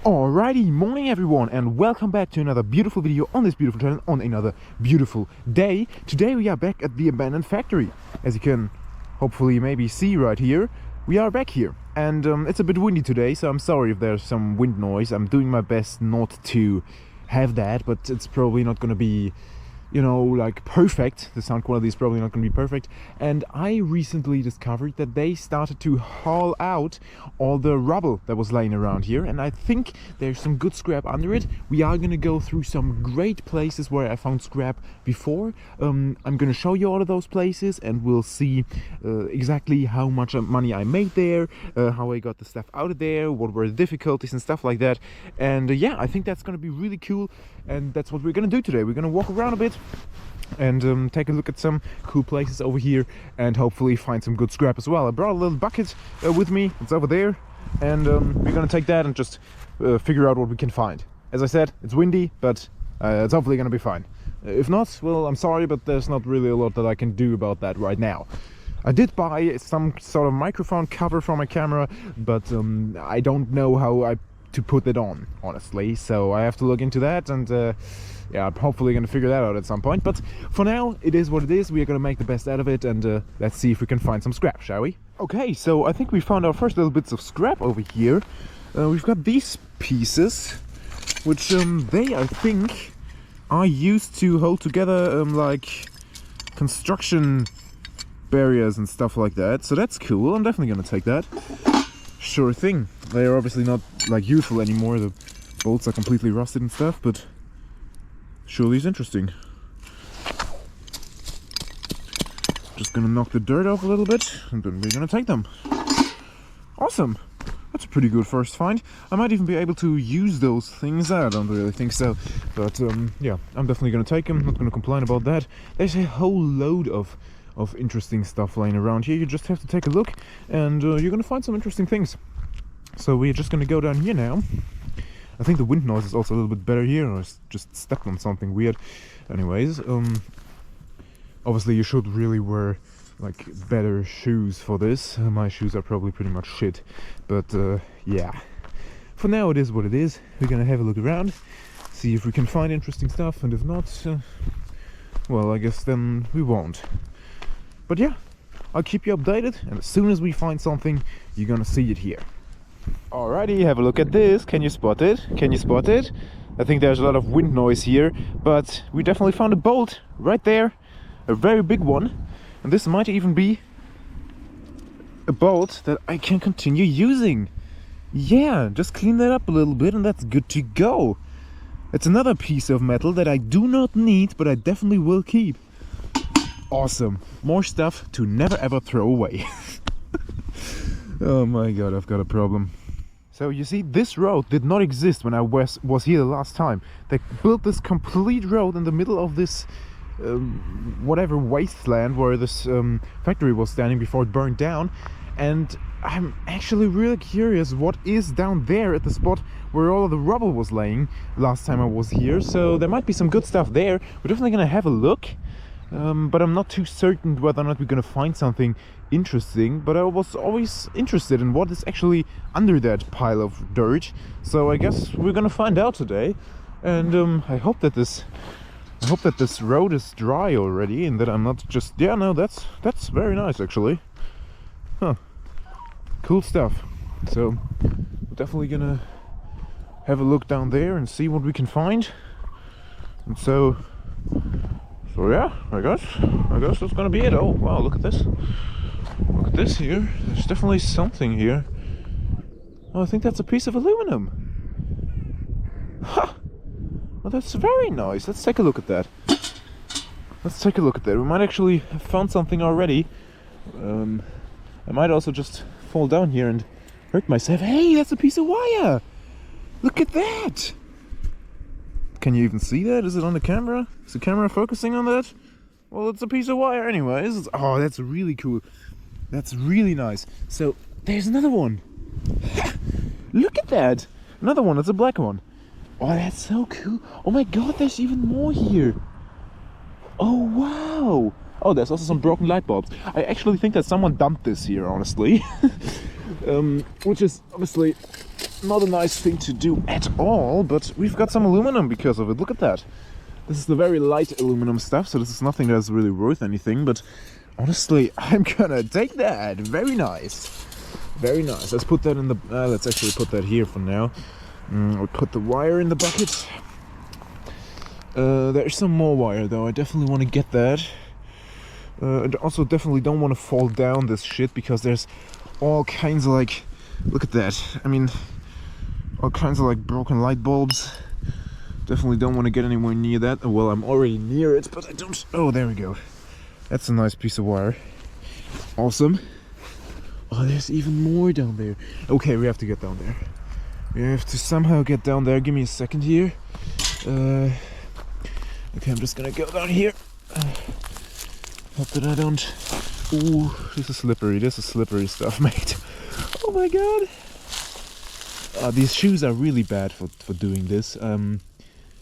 Alrighty, morning everyone, and welcome back to another beautiful video on this beautiful channel on another beautiful day. Today we are back at the abandoned factory. As you can hopefully maybe see right here, we are back here. And it's a bit windy today, so I'm sorry if there's some wind noise. I'm doing my best not to have that, but it's probably not gonna be, you know, like perfect. The sound quality is probably not going to be perfect. And I recently discovered that they started to haul out all the rubble that was laying around here, and I think there's some good scrap under it. We are going to go through some great places where I found scrap before. I'm going to show you all of those places, and we'll see exactly how much money I made there, how I got the stuff out of there, what were the difficulties and stuff like that. And yeah, I think that's going to be really cool, and that's what we're going to do today. We're going to walk around a bit and take a look at some cool places over here and hopefully find some good scrap as well. I brought a little bucket with me. It's over there, and we're gonna take that and just figure out what we can find. As I said, it's windy, but it's hopefully gonna be fine. If not, well, I'm sorry, but there's not really a lot that I can do about that right now. I did buy some sort of microphone cover for my camera, but I don't know how to put it on, honestly, so I have to look into that, and yeah, I'm hopefully gonna figure that out at some point. But for now, it is what it is. We are gonna make the best out of it, and let's see if we can find some scrap, shall we? Okay, so I think we found our first little bits of scrap over here. We've got these pieces, which they, I think, are used to hold together like construction barriers and stuff like that, so that's cool. I'm definitely gonna take that. Sure thing. They are obviously not like useful anymore. The bolts are completely rusted and stuff, but surely it's interesting. Just gonna knock the dirt off a little bit, and then we're gonna take them. Awesome. That's a pretty good first find. I might even be able to use those things. I don't really think so, but yeah, I'm definitely gonna take them. Not gonna complain about that. There's a whole load of interesting stuff laying around here. You just have to take a look, and you're gonna find some interesting things. So we're just gonna go down here now. I think the wind noise is also a little bit better here. I just stepped on something weird. Anyways, obviously you should really wear like better shoes for this. My shoes are probably pretty much shit, but yeah, for now it is what it is. We're gonna have a look around, see if we can find interesting stuff, and if not, well, I guess then we won't. But yeah, I'll keep you updated, and as soon as we find something, you're gonna see it here. Alrighty, have a look at this. Can you spot it? Can you spot it? I think there's a lot of wind noise here, but we definitely found a bolt right there, a very big one, and this might even be a bolt that I can continue using. Yeah, just clean that up a little bit and that's good to go. It's another piece of metal that I do not need, but I definitely will keep. Awesome. More stuff to never ever throw away. Oh my god, I've got a problem. So you see, this road did not exist when I was here the last time. They built this complete road in the middle of this whatever wasteland where this factory was standing before it burned down. And I'm actually really curious what is down there at the spot where all of the rubble was laying last time I was here. So there might be some good stuff there. We're definitely gonna have a look. But I'm not too certain whether or not we're gonna find something interesting, but I was always interested in what is actually under that pile of dirt, so I guess we're gonna find out today. And I hope that this road is dry already, and that I'm not just, yeah, no, that's very nice actually. Huh, cool stuff. So we're definitely gonna have a look down there and see what we can find. And so yeah, I guess that's gonna be it. Oh wow, look at this. Look at this here. There's definitely something here. Oh, I think that's a piece of aluminum. Ha! Well, that's very nice. Let's take a look at that. Let's take a look at that. We might actually have found something already. I might also just fall down here and hurt myself. Hey, that's a piece of wire! Look at that! Can you even see that? Is it on the camera? Is the camera focusing on that? Well, it's a piece of wire anyways. Oh, that's really cool. That's really nice. So, there's another one. Look at that! Another one, it's a black one. Oh, that's so cool. Oh my god, there's even more here. Oh, wow! Oh, there's also some broken light bulbs. I actually think that someone dumped this here, honestly. Which is obviously not a nice thing to do at all, but we've got some aluminum because of it. Look at that. This is the very light aluminum stuff, so this is nothing that's really worth anything, but honestly, I'm gonna take that. Very nice. Very nice. Let's put that in the... let's actually put that here for now. I'll put the wire in the bucket. There's some more wire though. I definitely want to get that. I also definitely don't want to fall down this shit, because there's all kinds of like... Look at that. I mean, all kinds of like broken light bulbs. Definitely don't want to get anywhere near that. Well, I'm already near it, but I don't... Oh, there we go. That's a nice piece of wire. Awesome. Oh, there's even more down there. Okay, we have to get down there. We have to somehow get down there. Give me a second here. Okay, I'm just gonna go down here. Hope that I don't... Ooh, this is slippery. This is slippery stuff, mate. Oh my god. These shoes are really bad for doing this.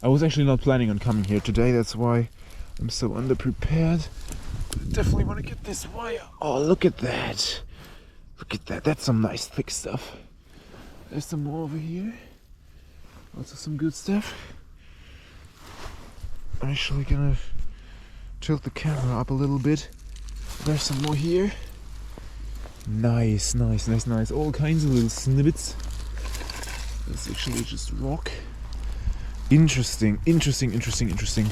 I was actually not planning on coming here today. That's why I'm so underprepared. But I definitely want to get this wire. Oh, look at that. Look at that. That's some nice thick stuff. There's some more over here. Also some good stuff. I'm actually gonna tilt the camera up a little bit. There's some more here. Nice, nice, nice, nice. All kinds of little snippets. That's actually just rock. Interesting, interesting, interesting, interesting.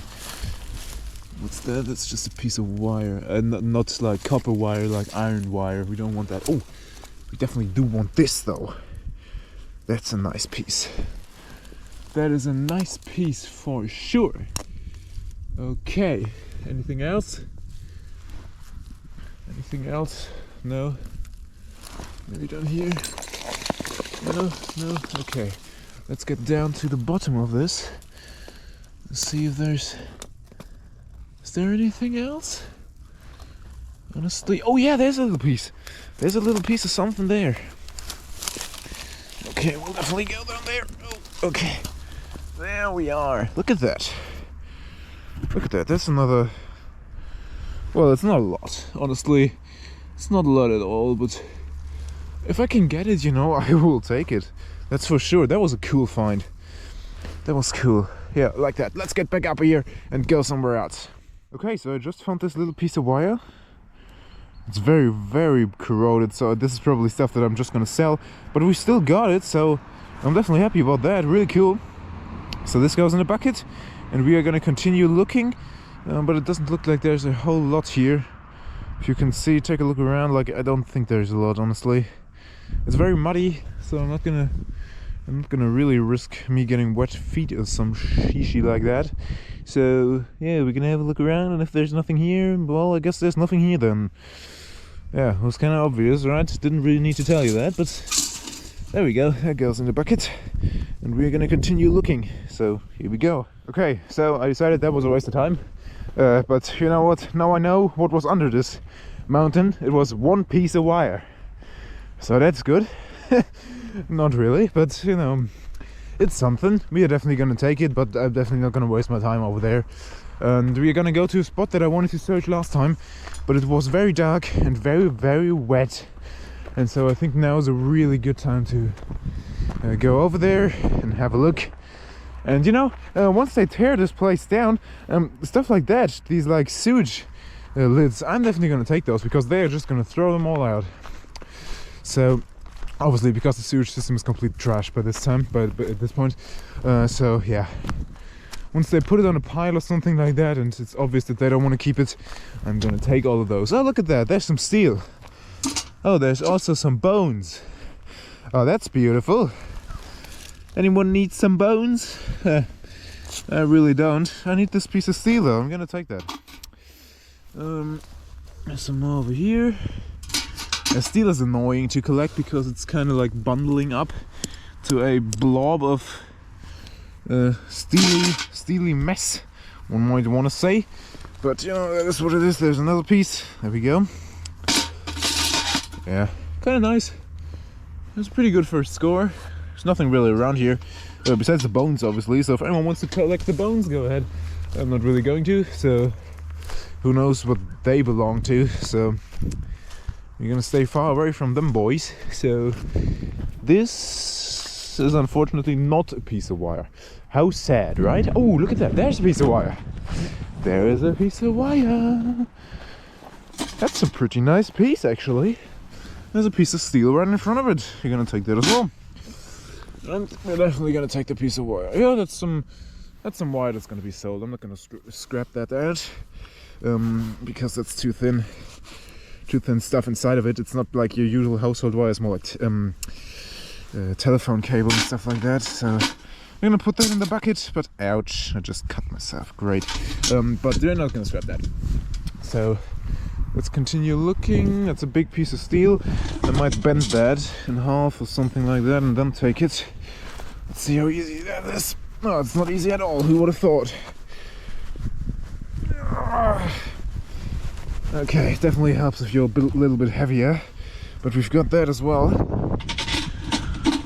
What's that? That's just a piece of wire. Not like copper wire, like iron wire. We don't want that. Oh, we definitely do want this though. That's a nice piece. That is a nice piece for sure. Okay, anything else? Anything else? No? Maybe down here? No? No? Okay. Let's get down to the bottom of this. Let's see if there's... Is there anything else? Honestly... Oh yeah, there's a little piece. There's a little piece of something there. Okay, we'll definitely go down there. Oh, okay. There we are. Look at that. Look at that. That's another... Well, it's not a lot. Honestly, it's not a lot at all, but... If I can get it, you know, I will take it. That's for sure. That was a cool find. That was cool. Yeah, like that. Let's get back up here and go somewhere else. Okay, so I just found this little piece of wire. It's very, very corroded, so this is probably stuff that I'm just gonna sell. But we still got it, so I'm definitely happy about that. Really cool. So this goes in a bucket, and we are gonna continue looking. But it doesn't look like there's a whole lot here. If you can see, take a look around. Like, I don't think there's a lot, honestly. It's very muddy, so I'm not gonna really risk me getting wet feet or some shishi like that. So yeah, we're gonna have a look around, and if there's nothing here, well, I guess there's nothing here then. Yeah, it was kind of obvious, right? Didn't really need to tell you that, but there we go. That goes in the bucket, and we're gonna continue looking. So here we go. Okay, so I decided that was a waste of time, but you know what? Now I know what was under this mountain. It was one piece of wire. So that's good. Not really, but you know, it's something. We are definitely gonna take it, but I'm definitely not gonna waste my time over there. And we are gonna go to a spot that I wanted to search last time, but it was very dark and very, very wet. And so I think now is a really good time to go over there and have a look. And you know, once they tear this place down, stuff like that, these like sewage lids, I'm definitely gonna take those, because they are just gonna throw them all out. So obviously, because the sewage system is complete trash by this time, but at this point, so yeah, once they put it on a pile or something like that, and it's obvious that they don't want to keep it, I'm gonna take all of those. Oh, look at that, there's some steel. Oh, there's also some bones. Oh, that's beautiful. Anyone need some bones? I really don't. I need this piece of steel though. I'm gonna take that. There's some more over here. Steel is annoying to collect because it's kind of like bundling up to a blob of steely mess, one might want to say. But you know, that is what it is. There's another piece. There we go. Yeah, kind of nice. It's a pretty good first score. There's nothing really around here besides the bones, obviously. So if anyone wants to collect the bones, go ahead. I'm not really going to. So who knows what they belong to. So we're gonna stay far away from them boys. So this is unfortunately not a piece of wire. How sad, right? Oh, look at that, there's a piece of wire. There is a piece of wire. That's a pretty nice piece, actually. There's a piece of steel right in front of it. You're gonna take that as well. And we're definitely gonna take the piece of wire. Yeah, that's some wire that's gonna be sold. I'm not gonna scrap that out because that's too thin stuff inside of it. It's not like your usual household wire. It's more like telephone cable and stuff like that. So I'm gonna put that in the bucket. But ouch! I just cut myself. Great. But they're not gonna scrap that. So let's continue looking. That's a big piece of steel. I might bend that in half or something like that and then take it. Let's see how easy that is. No, it's not easy at all. Who would have thought? Okay, it definitely helps if you're a little bit heavier. But we've got that as well.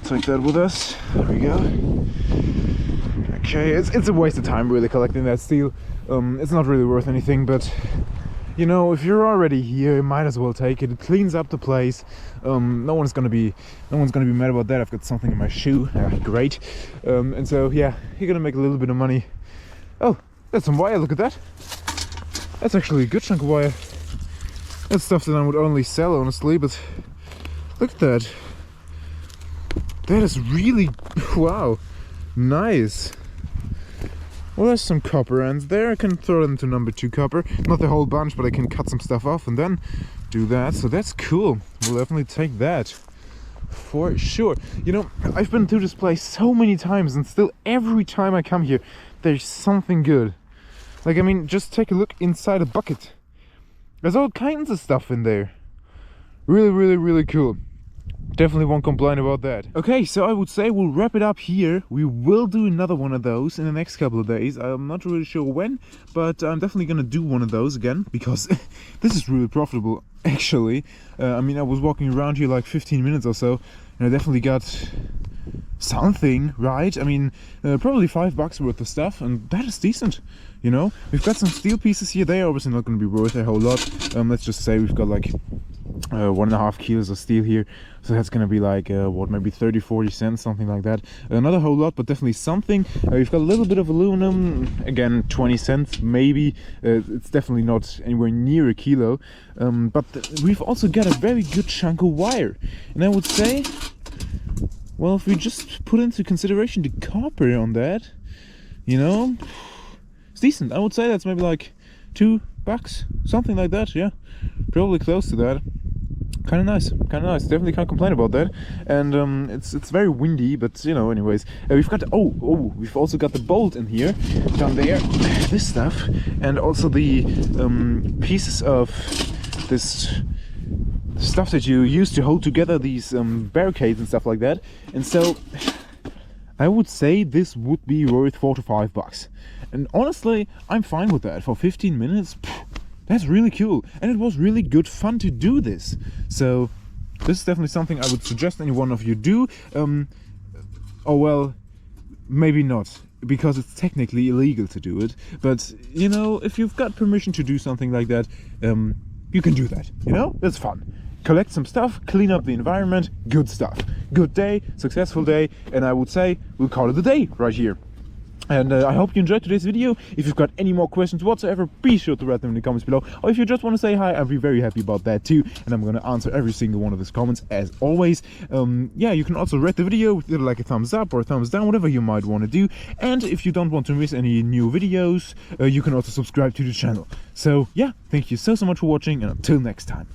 Take that with us. There we go. Okay, it's a waste of time really collecting that steel. It's not really worth anything, but you know, if you're already here, you might as well take it. It cleans up the place. No one's gonna be mad about that. I've got something in my shoe. Great. And so yeah, you're gonna make a little bit of money. Oh, that's some wire. Look at that. That's actually a good chunk of wire. That's stuff that I would only sell, honestly. But look at that. That is really wow, nice. Well, there's some copper ends there. I can throw them to number 2 copper. Not the whole bunch, but I can cut some stuff off and then do that. So that's cool. We'll definitely take that for sure. You know, I've been through this place so many times and still every time I come here, there's something good. Like, I mean, just take a look inside a bucket. There's all kinds of stuff in there. Really, really, really cool. Definitely won't complain about that. Okay, so I would say we'll wrap it up here. We will do another one of those in the next couple of days. I'm not really sure when, but I'm definitely gonna do one of those again because this is really profitable, actually. I mean, I was walking around here like 15 minutes or so, and I definitely got something, right? I mean, probably $5 worth of stuff, and that is decent. You know, we've got some steel pieces here. They are obviously not going to be worth a whole lot. Let's just say we've got like 1.5 kilos of steel here, so that's going to be like what, maybe 30-40 cents, something like that. Not a whole lot, but definitely something. We've got a little bit of aluminum, again 20 cents maybe. It's definitely not anywhere near a kilo, but we've also got a very good chunk of wire, and I would say, well, if we just put into consideration the copper on that, you know, it's decent. I would say that's maybe like $2, something like that. Yeah, probably close to that. Kind of nice, kind of nice. Definitely can't complain about that. And it's very windy, but you know, anyways, we've got we've also got the bolt in here, down there, this stuff, and also the pieces of this stuff that you use to hold together these barricades and stuff like that. And so I would say this would be worth $4 to $5. And honestly, I'm fine with that. For 15 minutes, that's really cool. And it was really good fun to do this. So this is definitely something I would suggest any one of you do. Or well, maybe not, because it's technically illegal to do it. But you know, if you've got permission to do something like that, you can do that. You know, it's fun. Collect some stuff, clean up the environment, good stuff. Good day, successful day, and I would say we'll call it a day right here. And I hope you enjoyed today's video. If you've got any more questions whatsoever, be sure to write them in the comments below. Or if you just want to say hi, I'd be very happy about that too. And I'm going to answer every single one of those comments as always. Yeah, you can also rate the video with either like a thumbs up or a thumbs down, whatever you might want to do. And if you don't want to miss any new videos, you can also subscribe to the channel. So yeah, thank you so much for watching, and until next time.